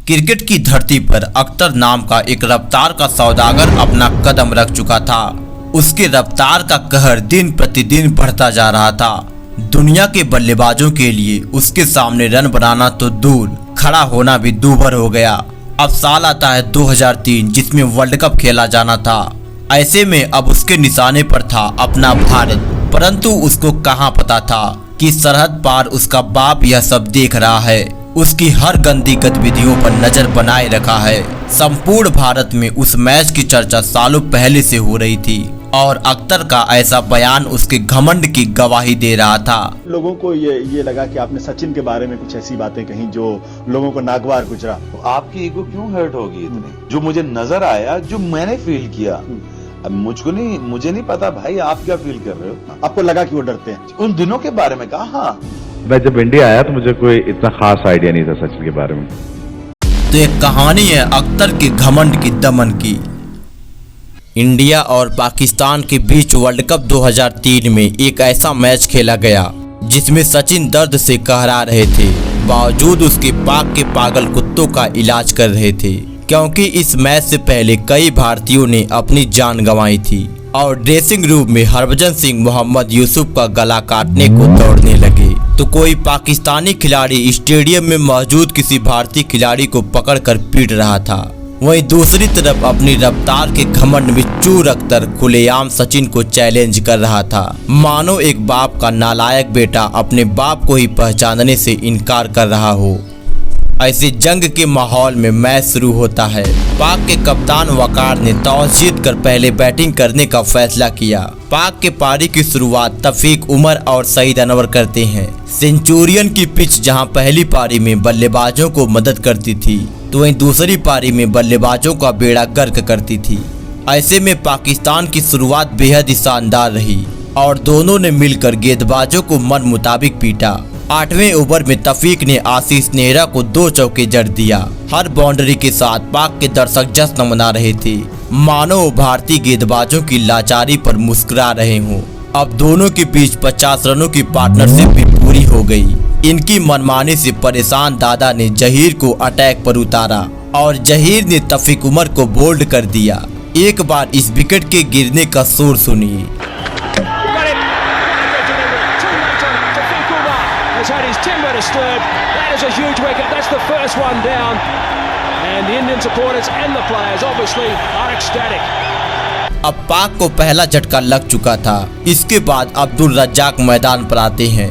Cricket की धरती पर अख्तर नाम का एक रफ्तार का सौदागर अपना कदम रख चुका था। उसके रफ्तार का कहर दिन प्रतिदिन बढ़ता जा रहा था। दुनिया के बल्लेबाजों के लिए उसके सामने रन बनाना तो दूर, खड़ा होना भी दूभर हो गया। अब साल आता है 2003 जिसमें वर्ल्ड कप खेला जाना था। ऐसे में अब उसके निशाने पर था अपना भारत, परंतु उसको कहां पता था कि सरहद पार उसका बाप यह सब देख रहा है, उसकी हर गंदी गतिविधियों पर नजर बनाए रखा है। संपूर्ण भारत में उस मैच की चर्चा सालों पहले से हो रही थी और अख्तर का ऐसा बयान उसके घमंड की गवाही दे रहा था। लोगों को ये लगा कि आपने सचिन के बारे में कुछ ऐसी बातें कही जो लोगों को नागवार गुजरा। तो आपकी ईगो क्यों हर्ट होगी इतनी? जो मुझे नजर आया, जो मैंने फील किया, अब मुझे नहीं पता भाई आप क्या फील कर रहे हो। आपको लगा कि वो डरते हैं? उन दिनों के बारे में कहा। मैं जब इंडिया आया तो मुझे कोई इतना खास आइडिया नहीं था सचिन के बारे में। तो एक कहानी है अख्तर के घमंड की, दमन की। इंडिया और पाकिस्तान के बीच वर्ल्ड कप 2003 में एक ऐसा मैच खेला गया जिसमें सचिन दर्द से कहरा रहे थे, बावजूद उसके पाक के पागल कुत्तों का इलाज कर रहे थे, क्योंकि इस मैच से पहले कई भारतीयों ने अपनी जान गंवाई थी और ड्रेसिंग रूम में हरभजन सिंह मोहम्मद यूसुफ का गला काटने को दौड़ने लगे तो कोई पाकिस्तानी खिलाड़ी स्टेडियम में मौजूद किसी भारतीय खिलाड़ी को पकड़कर पीट रहा था। वहीं दूसरी तरफ अपनी रफ्तार के घमंड में चूर अख्तर खुलेआम सचिन को चैलेंज कर रहा था, मानो एक बाप का नालायक बेटा अपने बाप को ही पहचानने से इनकार कर रहा हो। ऐसे जंग के माहौल में मैच शुरू होता है। पाक के कप्तान वकार ने टॉस जीतकर पहले बैटिंग करने का फैसला किया। पाक के पारी की शुरुआत तफीक उमर और सईद अनवर करते हैं। सेंचुरियन की पिच जहां पहली पारी में बल्लेबाजों को मदद करती थी तो वहीं दूसरी पारी में बल्लेबाजों का बेड़ा गर्क करती थी। ऐसे में पाकिस्तान की शुरुआत बेहद ही शानदार रही और दोनों ने मिलकर गेंदबाजों को मन मुताबिक पीटा। 8वें ओवर में तफीक ने आशीष नेहरा को 2 चौके जड़ दिया। हर बाउंड्री के साथ पाक के दर्शक जश्न मना रहे थे, मानो भारतीय गेंदबाजों की लाचारी पर मुस्कुरा रहे हों। अब दोनों के बीच 50 रनों की पार्टनरशिप भी पूरी हो गई। इनकी मनमानी से परेशान दादा ने जहीर को अटैक पर उतारा और जहीर ने तफीक उमर को बोल्ड कर दिया। एक बार इस विकेट के गिरने का शोर सुनिए। Had his timber disturbed. That is a huge wicket. That's the first one down. And the Indian supporters and the players obviously are ecstatic. अब पाक को पहला झटका लग चुका था। इसके बाद अब्दुल रज्जाक मैदान पर आते हैं,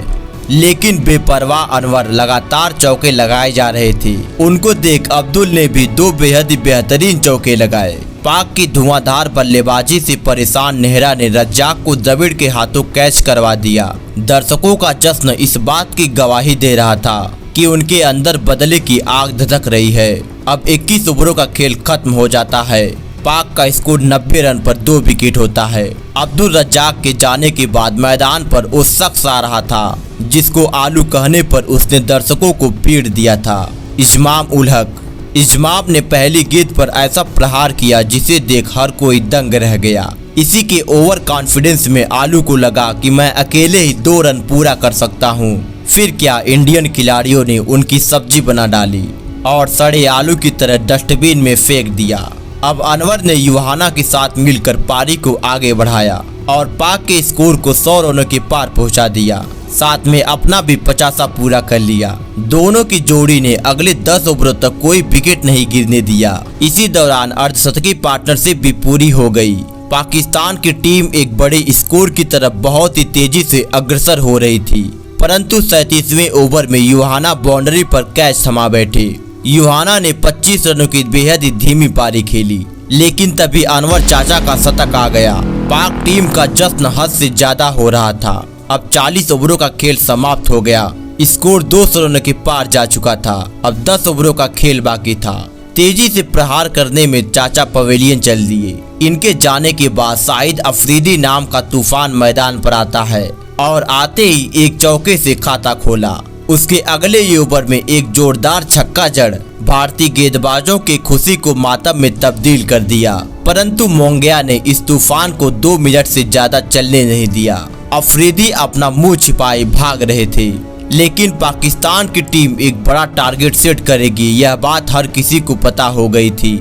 लेकिन बेपरवाह अनवर लगातार चौके लगाए जा रहे थे। उनको देख अब्दुल ने भी 2 बेहद ही बेहतरीन चौके लगाए। पाक की धुआंधार बल्लेबाजी से परेशान नेहरा ने रज्जाक को द्रविड़ के हाथों कैच करवा दिया। दर्शकों का जश्न इस बात की गवाही दे रहा था कि उनके अंदर बदले की आग धधक रही है। अब 21 ओवरों का खेल खत्म हो जाता है। पाक का स्कोर 90 रन पर 2 विकेट होता है। अब्दुल रज्जाक के जाने के बाद मैदान पर वो शख्स आ रहा था जिसको आलू कहने पर उसने दर्शकों को पीट दिया था, इस्माम उल हक। इस्माम ने पहली गेंद पर ऐसा प्रहार किया जिसे देख हर कोई दंग रह गया। इसी के ओवर कॉन्फिडेंस में आलू को लगा कि मैं अकेले ही 2 रन पूरा कर सकता हूं। फिर क्या, इंडियन खिलाड़ियों ने उनकी सब्जी बना डाली और सड़े आलू की तरह डस्टबिन में फेंक दिया। अब अनवर ने युहाना के साथ मिलकर पारी को आगे बढ़ाया और पाक के स्कोर को 100 रनों के पार पहुंचा दिया, साथ में अपना भी 50 पूरा कर लिया। दोनों की जोड़ी ने अगले 10 ओवरों तक कोई विकेट नहीं गिरने दिया। इसी दौरान अर्धशतकी पार्टनरशिप भी पूरी हो गई। पाकिस्तान की टीम एक बड़े स्कोर की तरफ बहुत ही तेजी से अग्रसर हो रही थी, परंतु 37वें ओवर में युहाना बाउंड्री पर कैच थमा बैठे। युहाना ने 25 रनों की बेहद ही धीमी पारी खेली, लेकिन तभी अनवर चाचा का शतक आ गया। पाक टीम का जश्न हद से ज्यादा हो रहा था। अब 40 ओवरों का खेल समाप्त हो गया। स्कोर 200 रनों के पार जा चुका था। अब 10 ओवरों का खेल बाकी था। तेजी से प्रहार करने में चाचा पवेलियन चल दिए। इनके जाने के बाद शाहिद अफरीदी नाम का तूफान मैदान पर आता है और आते ही एक चौके से खाता खोला। उसके अगले ही ओवर में एक जोरदार छक्का जड़ भारतीय गेंदबाजों की खुशी को मातम में तब्दील कर दिया, परंतु मोंगिया ने इस तूफान को 2 मिनट से ज्यादा चलने नहीं दिया। अफरीदी अपना मुंह छिपाए भाग रहे थे, लेकिन पाकिस्तान की टीम एक बड़ा टारगेट सेट करेगी यह बात हर किसी को पता हो गई थी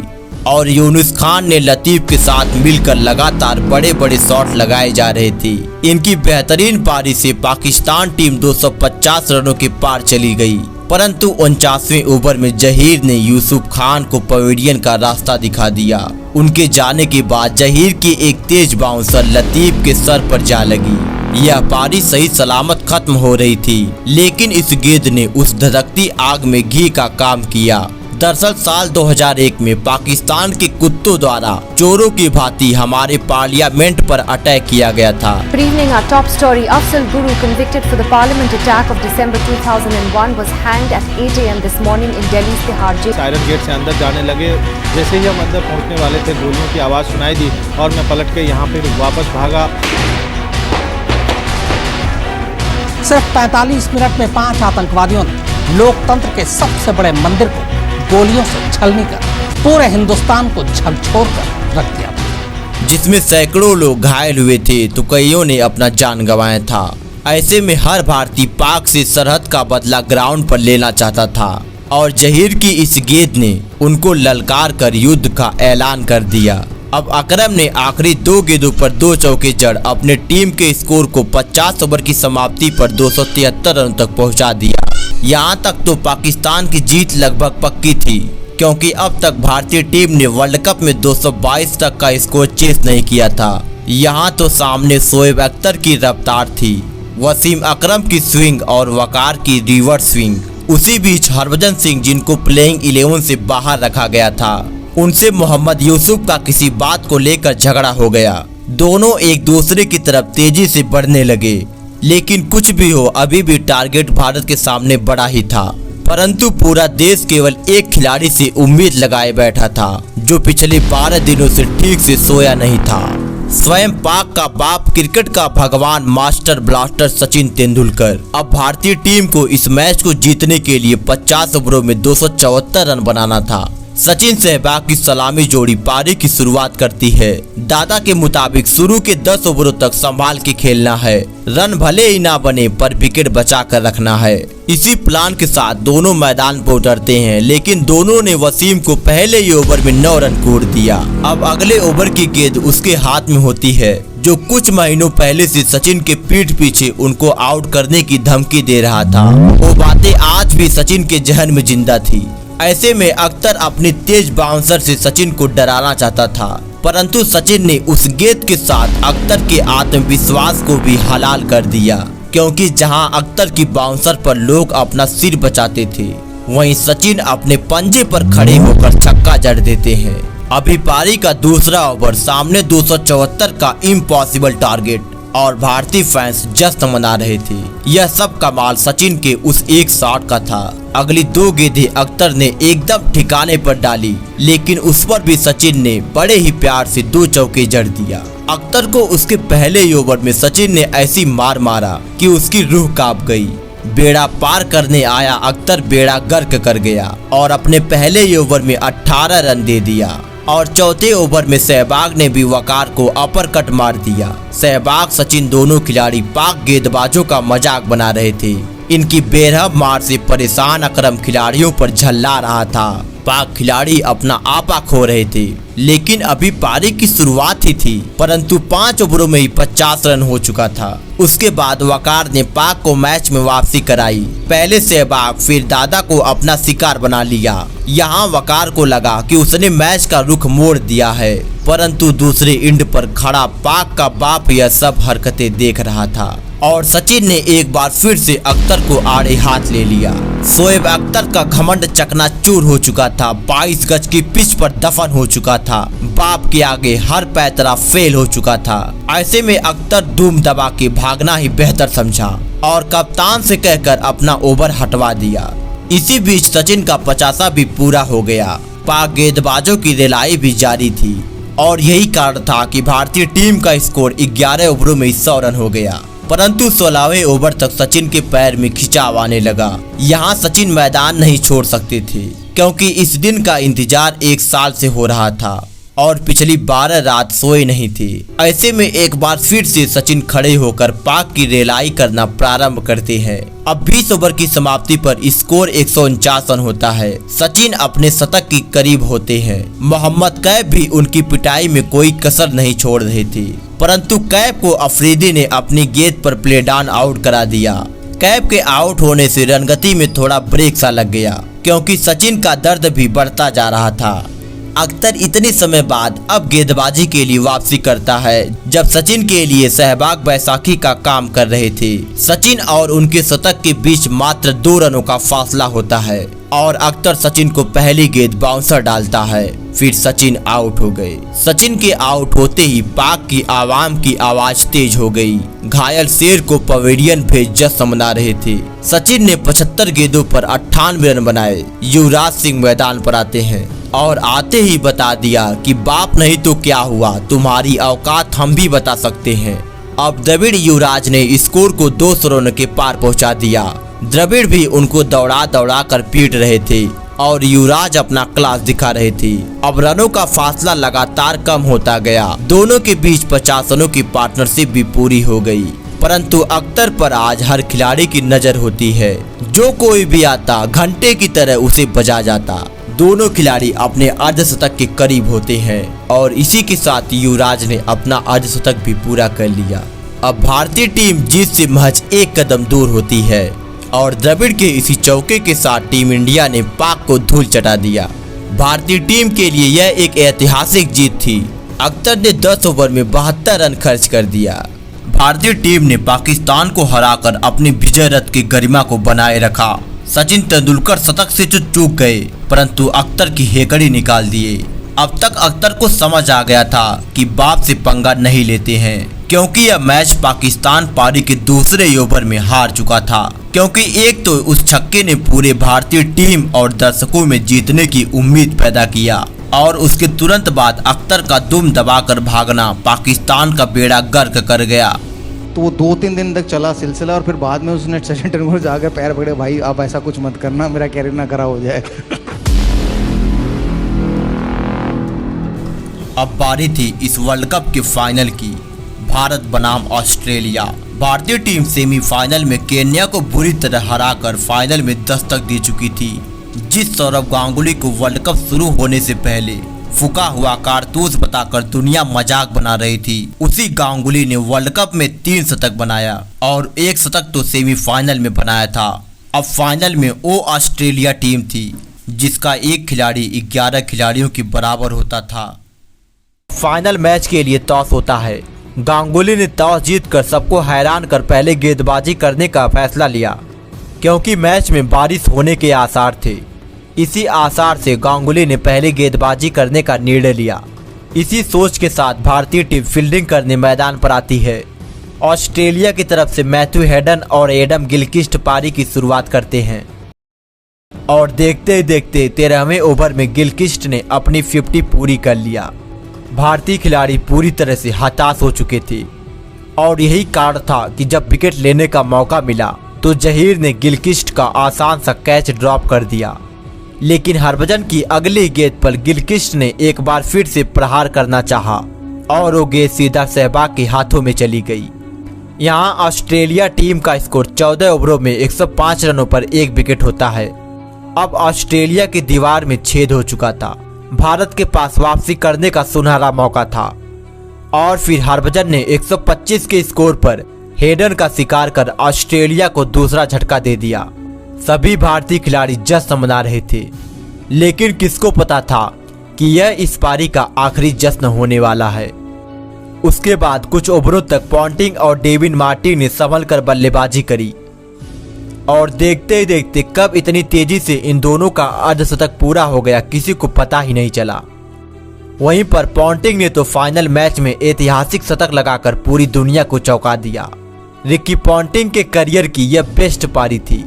और यूनुस खान ने लतीफ के साथ मिलकर लगातार बड़े बड़े शॉट लगाए जा रहे थे। इनकी बेहतरीन पारी से पाकिस्तान टीम 250 रनों के पार चली गई, परंतु 49वें ओवर में जहीर ने यूसुफ खान को पवेलियन का रास्ता दिखा दिया। उनके जाने के बाद जहीर की एक तेज बाउंसर लतीफ के सर पर जा लगी। यह पारी सही सलामत खत्म हो रही थी, लेकिन इस गेंद ने उस धधकती आग में घी का काम किया। दरअसल साल 2001 में पाकिस्तान के कुत्तों द्वारा चोरों की भांति हमारे पार्लियामेंट पर अटैक किया गया था। Good evening. Our top story: Afzal Guru, convicted for the Parliament attack of December 2001, was hanged at 8 a.m. this morning in Delhi's Tihar jail. Siren gate से अंदर जाने लगे। जैसे ही हम अंदर पहुंचने वाले थे, गोलियों की आवाज़ सुनाई दी और मैं पलट के यहाँ पे वापस भागा। सिर्फ 45 मिनट में 5 आतंकवादियों ने लोकतंत्र के सबसे बड़े मंदिर को गोलियों से छलनी कर पूरे हिंदुस्तान को झकझोर कर रख दिया, जिसमें सैकड़ों लोग घायल हुए थे तो कईयों ने अपना जान गंवाया था। ऐसे में हर भारतीय पाक से सरहद का बदला ग्राउंड पर लेना चाहता था और जहीर की इस गेंद ने उनको ललकार कर युद्ध का ऐलान कर दिया। अब अकरम ने आखिरी 2 गेंदों पर 2 चौके जड़ अपने टीम के स्कोर को 50 ओवर की समाप्ति पर 273 रनों तक पहुंचा दिया। यहां तक तो पाकिस्तान की जीत लगभग पक्की थी, क्योंकि अब तक भारतीय टीम ने वर्ल्ड कप में 222 तक का स्कोर चेस नहीं किया था। यहां तो सामने शोएब अख्तर की रफ्तार थी, वसीम अकरम की स्विंग और वकार की रिवर्स स्विंग। उसी बीच हरभजन सिंह, जिनको प्लेइंग 11 से बाहर रखा गया था, उनसे मोहम्मद यूसुफ का किसी बात को लेकर झगड़ा हो गया। दोनों एक दूसरे की तरफ तेजी से बढ़ने लगे, लेकिन कुछ भी हो अभी भी टारगेट भारत के सामने बड़ा ही था। परंतु पूरा देश केवल एक खिलाड़ी से उम्मीद लगाए बैठा था, जो पिछले 12 दिनों से ठीक से सोया नहीं था। स्वयं पाक का बाप, क्रिकेट का भगवान, मास्टर ब्लास्टर सचिन तेंदुलकर। अब भारतीय टीम को इस मैच को जीतने के लिए 50 ओवरों में 274 रन बनाना था। सचिन सहवाग की सलामी जोड़ी पारी की शुरुआत करती है। दादा के मुताबिक शुरू के 10 ओवरों तक संभाल के खेलना है, रन भले ही ना बने पर विकेट बचा कर रखना है। इसी प्लान के साथ दोनों मैदान पर उतरते हैं, लेकिन दोनों ने वसीम को पहले ही ओवर में 9 रन कोड़ दिया। अब अगले ओवर की गेंद उसके हाथ में होती है, जो कुछ महीनों पहले से सचिन के पीठ पीछे उनको आउट करने की धमकी दे रहा था। वो बातें आज भी सचिन के जहन में जिंदा थी। ऐसे में अख्तर अपनी तेज बाउंसर से सचिन को डराना चाहता था, परंतु सचिन ने उस गेंद के साथ अख्तर के आत्मविश्वास को भी हलाल कर दिया, क्योंकि जहां अख्तर की बाउंसर पर लोग अपना सिर बचाते थे, वहीं सचिन अपने पंजे पर खड़े होकर छक्का जड़ देते हैं। अभी पारी का दूसरा ओवर, सामने 274 का इम्पॉसिबल टारगेट और भारतीय फैंस जश्न मना रहे थे। यह सब कमाल सचिन के उस एक शॉट का था। अगली 2 गेंदें अख्तर ने एकदम ठिकाने पर डाली, लेकिन उस पर भी सचिन ने बड़े ही प्यार से 2 चौके जड़ दिया। अख्तर को उसके पहले ही ओवर में सचिन ने ऐसी मार मारा कि उसकी रूह कांप गई। बेड़ा पार करने आया अख्तर बेड़ा गर्क कर गया और अपने पहले ही ओवर में 18 रन दे दिया। और चौथे ओवर में सहवाग ने भी वकार को अपर कट मार दिया। सहवाग सचिन दोनों खिलाड़ी पाक गेंदबाजों का मजाक बना रहे थे। इनकी बेरहम मार से परेशान अकरम खिलाड़ियों पर झल्ला रहा था। पाक खिलाड़ी अपना आपा खो रहे थे, लेकिन अभी पारी की शुरुआत ही थी, परंतु 5 ओवरों में ही 50 रन हो चुका था। उसके बाद वकार ने पाक को मैच में वापसी कराई। पहले सहवाग फिर दादा को अपना शिकार बना लिया। यहाँ वकार को लगा कि उसने मैच का रुख मोड़ दिया है, परंतु दूसरे एंड पर खड़ा पाक का बाप यह सब हरकतें देख रहा था और सचिन ने एक बार फिर से अख्तर को आड़े हाथ ले लिया। शोएब अख्तर का घमंड चकनाचूर हो चुका था, 22 गज की पिच पर दफन हो चुका था, बाप के आगे हर पैतरा फेल हो चुका था। ऐसे में अख्तर धूम दबा के भागना ही बेहतर समझा और कप्तान से कहकर अपना ओवर हटवा दिया। इसी बीच सचिन का 50 भी पूरा हो गया। पाक गेंदबाजों की रिलाई भी जारी थी और यही कारण था कि भारतीय टीम का स्कोर 11 ओवरों में 100 रन हो गया। परंतु 16वें ओवर तक सचिन के पैर में खिंचाव आने लगा। यहाँ सचिन मैदान नहीं छोड़ सकते थे, क्योंकि इस दिन का इंतजार 1 साल से हो रहा था। और पिछली 12 रात सोए नहीं थे। ऐसे में एक बार फिर से सचिन खड़े होकर पाक की रेलाई करना प्रारंभ करते हैं। अब 20 ओवर की समाप्ति पर स्कोर 149 रन होता है। सचिन अपने शतक के करीब होते हैं। मोहम्मद कैफ भी उनकी पिटाई में कोई कसर नहीं छोड़ रहे थे, परंतु कैफ को अफरीदी ने अपनी गेंद पर प्ले डाउन आउट करा दिया। कैफ के आउट होने से रणगति में थोड़ा ब्रेक सा लग गया, क्योंकि सचिन का दर्द भी बढ़ता जा रहा था। अख्तर इतने समय बाद अब गेंदबाजी के लिए वापसी करता है, जब सचिन के लिए सहवाग बैसाखी का काम कर रहे थे। सचिन और उनके शतक के बीच मात्र 2 रनों का फासला होता है और अख्तर सचिन को पहली गेंद बाउंसर डालता है। फिर सचिन आउट हो गए। सचिन के आउट होते ही पाक की आवाम की आवाज तेज हो गई। घायल शेर को पवेलियन भेज जश्न मना रहे थे। सचिन ने 75 गेंदों पर 98 रन बनाए। युवराज सिंह मैदान पर आते हैं और आते ही बता दिया कि बाप नहीं तो क्या हुआ, तुम्हारी औकात हम भी बता सकते हैं। अब द्रविड़ युवराज ने स्कोर को 200 रन के पार पहुंचा दिया। द्रविड़ भी उनको दौड़ा दौड़ा कर पीट रहे थे और युवराज अपना क्लास दिखा रहे थे। अब रनों का फासला लगातार कम होता गया। दोनों के बीच 50 रनों की पार्टनरशिप भी पूरी हो गई, परंतु अख्तर पर आज हर खिलाड़ी की नजर होती है। जो कोई भी आता घंटे की तरह उसे बजा जाता। दोनों खिलाड़ी अपने अर्धशतक के करीब होते हैं और इसी के साथ युवराज ने अपना अर्धशतक भी पूरा कर लिया। अब भारतीय टीम जीत से महज एक कदम दूर होती है और द्रविड़ के इसी चौके के साथ टीम इंडिया ने पाक को धूल चटा दिया। भारतीय टीम के लिए यह एक ऐतिहासिक जीत थी। अख्तर ने 10 ओवर में 72 रन खर्च कर दिया। भारतीय टीम ने पाकिस्तान को हराकर अपनी विजय रथ की गरिमा को बनाए रखा। सचिन तेंदुलकर शतक से तो चूक गए, परंतु अख्तर की हेकड़ी निकाल दिए। अब तक अख्तर को समझ आ गया था कि बाप से पंगा नहीं लेते हैं, क्योंकि यह मैच पाकिस्तान पारी के दूसरे ओवर में हार चुका था। क्योंकि एक तो उस छक्के ने पूरे भारतीय टीम और दर्शकों में जीतने की उम्मीद पैदा किया और उसके तुरंत बाद अख्तर का दुम दबाकर भागना पाकिस्तान का बेड़ा गर्क कर गया। तो वो 2-3 दिन तक चला सिलसिला और फिर बाद में उसने सचिन तेंदुलकर जाकर पैर पकड़े, भाई आप ऐसा कुछ मत करना, मेरा कैरियर ना खराब हो जाए। अब बारी थी इस वर्ल्ड कप के फाइनल की। भारत बनाम ऑस्ट्रेलिया। भारतीय टीम सेमीफाइनल में केन्या को बुरी तरह हराकर फाइनल में दस्तक दे चुकी थी। जिस सौरव गांगुली को वर्ल्ड कप शुरू होने से पहले फूका हुआ कारतूस बताकर दुनिया मजाक बना रही थी, उसी गांगुली ने वर्ल्ड कप में 3 शतक बनाया और 1 शतक तो सेमीफाइनल में बनाया था। अब फाइनल में वो ऑस्ट्रेलिया टीम थी जिसका एक खिलाड़ी 11 खिलाड़ियों के बराबर होता था। फाइनल मैच के लिए टॉस होता है। गांगुली ने टॉस जीतकर सबको हैरान कर पहले गेंदबाजी करने का फैसला लिया, क्योंकि मैच में बारिश होने के आसार थे। इसी आसार से गांगुली ने पहले गेंदबाजी करने का निर्णय लिया। इसी सोच के साथ भारतीय टीम फील्डिंग करने मैदान पर आती है। ऑस्ट्रेलिया की तरफ से मैथ्यू हेडन और एडम गिलक्रिस्ट पारी की शुरुआत करते हैं और देखते देखते 13वें ओवर में गिलक्रिस्ट ने अपनी 50 पूरी कर लिया। भारतीय खिलाड़ी पूरी तरह से हताश हो चुके थे और यही कारण था कि जब विकेट लेने का मौका मिला तो जहीर ने गिलक्रिस्ट का आसान सा कैच ड्रॉप कर दिया, लेकिन हरभजन की अगली गेंद पर गिलक्रिस्ट ने एक बार फिर से प्रहार करना चाहा और वो गेंद सीधा सहवाग के हाथों में चली गई। यहाँ ऑस्ट्रेलिया टीम का स्कोर 14 ओवरों में 105 रनों पर 1 विकेट होता है। अब ऑस्ट्रेलिया की दीवार में छेद हो चुका था। भारत के पास वापसी करने का सुनहरा मौका था और फिर हरभजन ने 125 के स्कोर पर हेडन का शिकार कर ऑस्ट्रेलिया को दूसरा झटका दे दिया। सभी भारतीय खिलाड़ी जश्न मना रहे थे, लेकिन किसको पता था कि यह इस पारी का आखिरी जश्न होने वाला है। उसके बाद कुछ ओवरों तक पॉन्टिंग और डेविड मार्टिन ने संभल कर बल्लेबाजी करी और देखते देखते कब इतनी तेजी से इन दोनों का अर्धशतक पूरा हो गया किसी को पता ही नहीं चला। वहीं पर पॉन्टिंग ने तो फाइनल मैच में ऐतिहासिक शतक लगाकर पूरी दुनिया को चौंका दिया। रिकी पॉन्टिंग के करियर की यह बेस्ट पारी थी।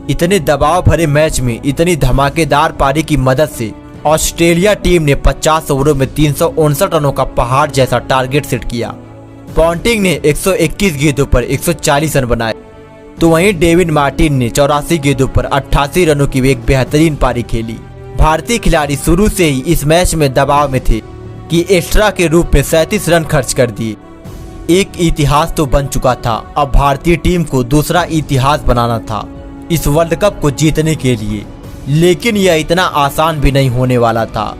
इतने दबाव भरे मैच में इतनी धमाकेदार पारी की मदद से ऑस्ट्रेलिया टीम ने 50 ओवरों में 359 रनों का पहाड़ जैसा टारगेट सेट किया। पॉन्टिंग ने 121 गेंदों पर 140 रन बनाए, तो वहीं डेविड मार्टिन ने 84 गेंदों पर 88 रनों की एक बेहतरीन पारी खेली। भारतीय खिलाड़ी शुरू से ही इस मैच में दबाव में थे कि एक्स्ट्रा के रूप में 37 रन खर्च कर दिए। एक इतिहास तो बन चुका था, अब भारतीय टीम को दूसरा इतिहास बनाना था इस वर्ल्ड कप को जीतने के लिए, लेकिन यह इतना आसान भी नहीं होने वाला था।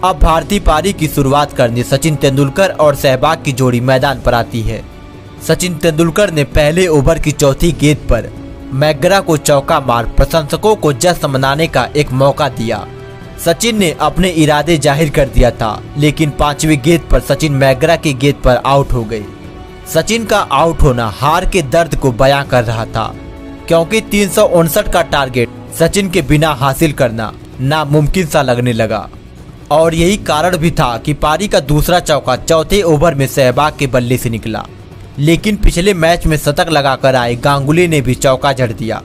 अब भारतीय पारी की शुरुआत करने सचिन तेंदुलकर और सहवाग की जोड़ी मैदान पर आती है। सचिन तेंदुलकर ने पहले ओवर की चौथी गेंद पर मैकग्रा को चौका मार प्रशंसकों को जश्न मनाने का एक मौका दिया। सचिन ने अपने इरादे जाहिर कर दिया था, लेकिन पांचवी गेंद पर सचिन मैकग्रा की गेंद पर आउट हो गए। सचिन का आउट होना हार के दर्द को बयां कर रहा था, क्योंकि 359 का टारगेट सचिन के बिना हासिल करना नामुमकिन सा लगने लगा। और यही कारण भी था कि पारी का दूसरा चौका चौथे ओवर में सहवाग के बल्ले से निकला, लेकिन पिछले मैच में शतक लगाकर आए गांगुली ने भी चौका जड़ दिया।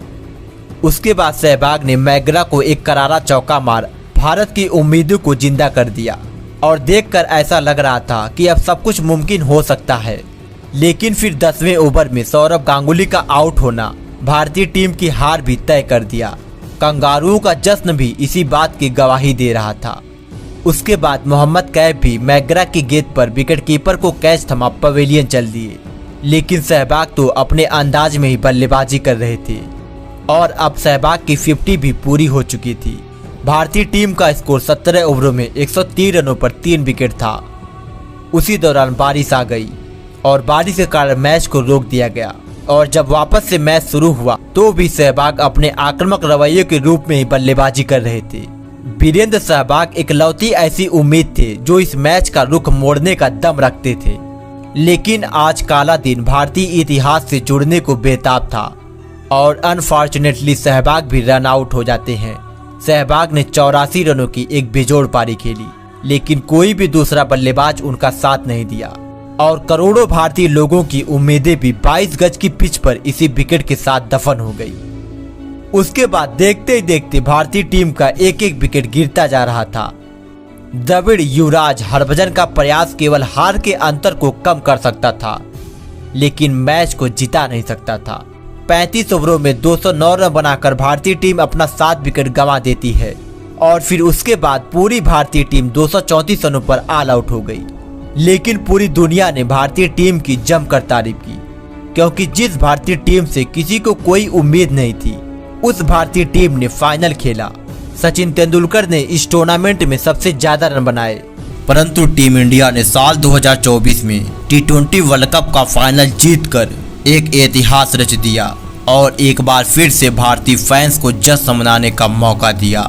उसके बाद सहवाग ने मैकग्रा को एक करारा चौका मार भारत की उम्मीदों को जिंदा कर दिया और देखकर ऐसा लग रहा था कि अब सब कुछ मुमकिन हो सकता है। लेकिन फिर 10वें ओवर में सौरव गांगुली का आउट होना भारतीय टीम की हार भी तय कर दिया। कंगारुओं का जश्न भी इसी बात की गवाही दे रहा था। उसके बाद मोहम्मद कैफ भी मैकग्रा की गेंद पर विकेटकीपर को कैच थमा पवेलियन चल दिए, लेकिन सहवाग तो अपने अंदाज में ही बल्लेबाजी कर रहे थे और अब सहवाग की 50 भी पूरी हो चुकी थी। भारतीय टीम का स्कोर 17 ओवरों में 103 रनों पर 3 विकेट था। उसी दौरान बारिश आ गई और बारिश के कारण मैच को रोक दिया गया, और जब वापस से मैच शुरू हुआ तो भी सहवाग अपने आक्रामक रवैये के रूप में ही बल्लेबाजी कर रहे थे। वीरेंद्र सहवाग इकलौती ऐसी उम्मीद थे जो इस मैच का रुख मोड़ने का दम रखते थे, लेकिन आज काला दिन भारतीय इतिहास से जुड़ने को बेताब था और अनफॉर्चुनेटली सहवाग भी रन आउट हो जाते हैं। सहवाग ने 84 रनों की एक बेजोड़ पारी खेली, लेकिन कोई भी दूसरा बल्लेबाज उनका साथ नहीं दिया और करोड़ों भारतीय लोगों की उम्मीदें भी 22 गज की पिच पर इसी विकेट के साथ दफन हो गई। उसके बाद देखते ही देखते भारतीय टीम का एक एक विकेट गिरता जा रहा था। द्रविड़, युवराज, हरभजन का प्रयास केवल हार के अंतर को कम कर सकता था, लेकिन मैच को जिता नहीं सकता था। 35 ओवरों में 209 रन बनाकर भारतीय टीम अपना 7 विकेट गंवा देती है और फिर उसके बाद पूरी भारतीय टीम 234 रनों पर ऑल आउट हो गई। लेकिन पूरी दुनिया ने भारतीय टीम की जमकर तारीफ की, क्योंकि जिस भारतीय टीम से किसी को कोई उम्मीद नहीं थी उस भारतीय टीम ने फाइनल खेला। सचिन तेंदुलकर ने इस टूर्नामेंट में सबसे ज्यादा रन बनाए, परंतु टीम इंडिया ने साल 2024 में T20 वर्ल्ड कप का फाइनल जीतकर एक इतिहास रच दिया और एक बार फिर से भारतीय फैंस को जश्न मनाने का मौका दिया।